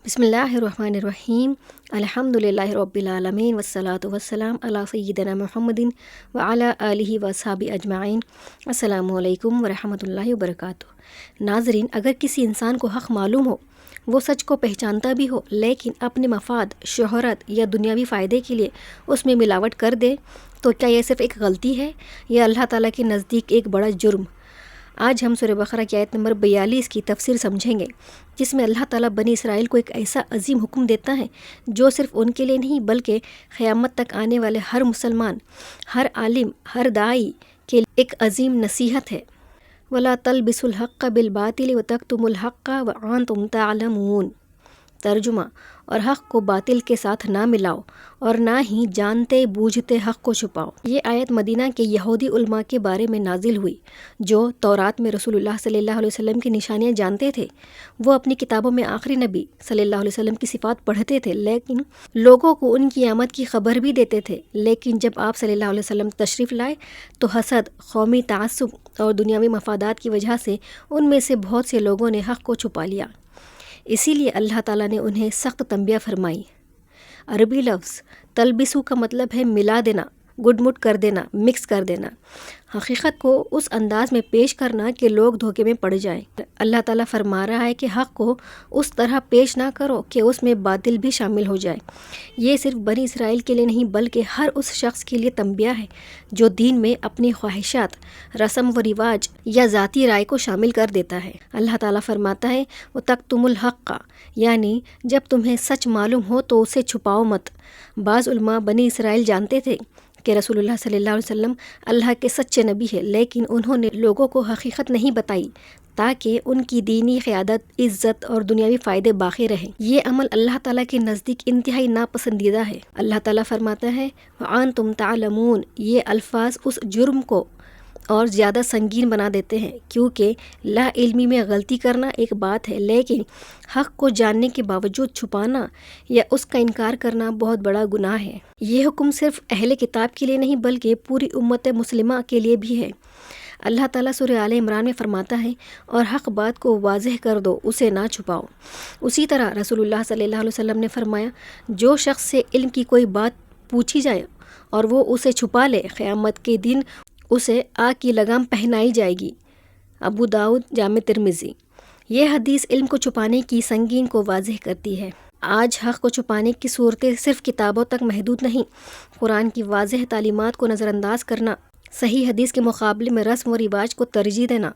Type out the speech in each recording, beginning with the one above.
बिस्मिल्लाहिर्रहमानिर्रहीम अल्हम्दुलिल्लाहि रब्बिल आलमीन वस्सलातु वस्सलाम अला सय्यिदिना मुहम्मदिन व अला आलिहि व अस्हाबी अजमाइन। अस्सलामु अलैकुम व रहमतुल्लाहि व बरकातुहू। नाज़रीन, अगर किसी इंसान को हक़ मालूम हो, वो सच को पहचानता भी हो, लेकिन अपने मफाद, शोहरत या दुनियावी फ़ायदे के लिए उसमें मिलावट कर दे, तो क्या यह सिर्फ़ एक गलती है या अल्लाह ताला के नज़दीक एक बड़ा जुर्म? आज हम सूरह बकरा की आयत नंबर 42 की तफसीर समझेंगे, जिसमें अल्लाह ताला बनी इसराइल को एक ऐसा अजीम हुक्म देता है जो सिर्फ़ उनके लिए नहीं बल्कि क़यामत तक आने वाले हर मुसलमान, हर आलिम, हर दाई के लिए एक अजीम नसीहत है। वला तलबिसुल हक़्क़ बिल बातिल व तक्तुमुल हक़्क़ व अंतुम तालमून। तर्जुमा, और हक़ को बातिल के साथ ना मिलाओ और ना ही जानते बूझते हक़ को छुपाओ। ये आयत मदीना के यहूदी उलमा के बारे में नाजिल हुई, जो तौरात में रसूलुल्लाह सल्लल्लाहु अलैहि वसल्लम की निशानियाँ जानते थे। वो अपनी किताबों में आखिरी नबी सल्लल्लाहु अलैहि वसल्लम की सिफ़ात पढ़ते थे, लेकिन लोगों को उनकी आमद की खबर भी देते थे। लेकिन जब आप सल्लल्लाहु अलैहि वसल्लम तशरीफ़ लाए तो हसद, कौमी तआस्सुब और दुनियावी मफादात की वजह से उनमें से बहुत से लोगों ने हक़ को छुपा लिया। इसीलिए अल्लाह ताला ने उन्हें सख्त तंबिया फरमाई। अरबी लफ्ज़ तलबिसु का मतलब है मिला देना, गुडमुट कर देना, मिक्स कर देना, हकीकत को उस अंदाज में पेश करना कि लोग धोखे में पड़ जाएं। अल्लाह ताला फरमा रहा है कि हक़ को उस तरह पेश ना करो कि उसमें बातिल भी शामिल हो जाए। ये सिर्फ बनी इसराइल के लिए नहीं बल्कि हर उस शख्स के लिए तंबिया है जो दीन में अपनी ख्वाहिशात, रस्म व रिवाज या ज़ाती राय को शामिल कर देता है। अल्लाह ताला फरमाता है वो तक्तुमुल हक़्क़, यानी जब तुम्हें सच मालूम हो तो उसे छुपाओ मत। बाज़ उलमा बनी इसराइल जानते थे कि रसूलुल्लाह सल्लल्लाहु अलैहि वसल्लम अल्लाह के सच्चे नबी है, लेकिन उन्होंने लोगों को हकीकत नहीं बताई ताकि उनकी दीनी क़यादत, इज़्ज़त और दुनियावी फ़ायदे बाकी रहें। ये अमल अल्लाह ताला के नज़दीक इंतहाई नापसंदीदा है। अल्लाह ताला फरमाता है व अंतुम तालमून। ये अल्फाज उस जुर्म को और ज़्यादा संगीन बना देते हैं, क्योंकि ला इल्मी में गलती करना एक बात है, लेकिन हक़ को जानने के बावजूद छुपाना या उसका इनकार करना बहुत बड़ा गुनाह है। ये हुक्म सिर्फ़ अहले किताब के लिए नहीं बल्कि पूरी उम्मत मुस्लिमा के लिए भी है। अल्लाह ताला सूरह आले इमरान में फरमाता है और हक़ बात को वाज़ेह कर दो, उसे ना छुपाओ। उसी तरह रसूलुल्लाह सल्लल्लाहु अलैहि वसल्लम ने फरमाया, जो शख्स से इल्म की कोई बात पूछी जाए और वो उसे छुपा ले, क़यामत के दिन उसे आग की लगाम पहनाई जाएगी। अबू दाऊद, जामे तिर्मिज़ी। ये हदीस इल्म को छुपाने की संगीन को वाज़ेह करती है। आज हक़ को छुपाने की सूरतें सिर्फ़ किताबों तक महदूद नहीं, कुरान की वाज़ेह तालीमात को नज़रअंदाज करना, सही हदीस के मुकाबले में रस्म व रिवाज को तरजीह देना,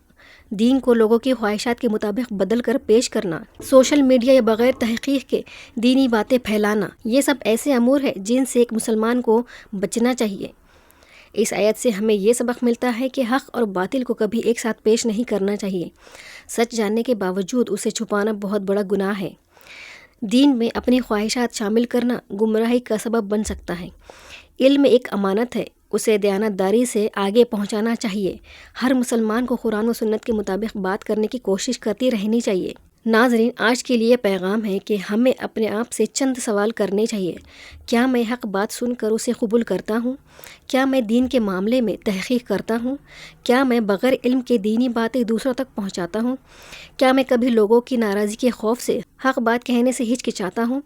दीन को लोगों की ख्वाहिशात के मुताबिक बदल कर पेश करना, सोशल मीडिया या बग़ैर तहक़ीक़ के दीनी बातें फैलाना, ये सब ऐसे अमूर है जिनसे एक मुसलमान को बचना चाहिए। इस आयत से हमें ये सबक मिलता है कि हक़ और बातिल को कभी एक साथ पेश नहीं करना चाहिए। सच जानने के बावजूद उसे छुपाना बहुत बड़ा गुनाह है। दीन में अपनी ख्वाहिशात शामिल करना गुमराही का सबब बन सकता है। इल्म एक अमानत है, उसे दयानतदारी से आगे पहुंचाना चाहिए। हर मुसलमान को कुरान व सुन्नत के मुताबिक बात करने की कोशिश करती रहनी चाहिए। नाज़रीन, आज के लिए पैगाम है कि हमें अपने आप से चंद सवाल करने चाहिए। क्या मैं हक़ बात सुनकर उसे कबूल करता हूँ? क्या मैं दीन के मामले में तहक़ीक़ करता हूँ? क्या मैं बग़ैर इल्म के दीनी बातें दूसरों तक पहुँचाता हूँ? क्या मैं कभी लोगों की नाराज़गी के खौफ से हक़ बात कहने से हिचकिचाता हूँ?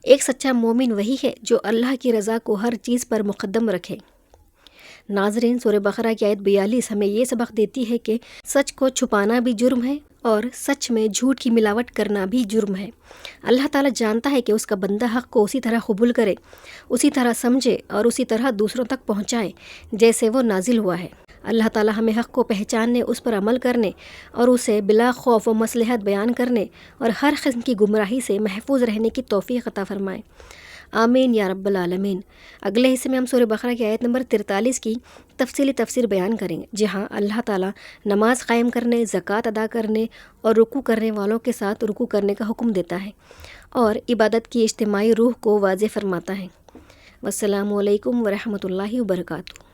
एक सच्चा मोमिन वही है जो अल्लाह की रज़ा को हर चीज़ पर मुक़द्दम रखे। नाज़रीन, सूरह बकरा की आयत 42 हमें ये सबक देती है कि सच को छुपाना भी जुर्म है और सच में झूठ की मिलावट करना भी जुर्म है। अल्लाह ताला जानता है कि उसका बंदा हक़ को उसी तरह कबूल करे, उसी तरह समझे और उसी तरह दूसरों तक पहुँचाए जैसे वो नाजिल हुआ है। अल्लाह ताला हमें हक़ को पहचानने, उस पर अमल करने और उसे बिला खौफ व मसलहत बयान करने और हर किस्म की गुमराही से महफूज रहने की तौफ़ीक़ अता फ़रमाए। आमीन या रब्बल आलमीन। अगले हिस्से में हम सूरह बकरा की आयत नंबर 43 की तफसीली तफसीर बयान करेंगे, जहाँ अल्लाह ताला नमाज कायम करने, ज़कात अदा करने और रुकू करने वालों के साथ रुकू करने का हुक्म देता है और इबादत की इज्तिमाई रूह को वाज़ेह फरमाता है। वस्सलामु अलैकुम व रहमतुल्लाहि व बरकातुहू।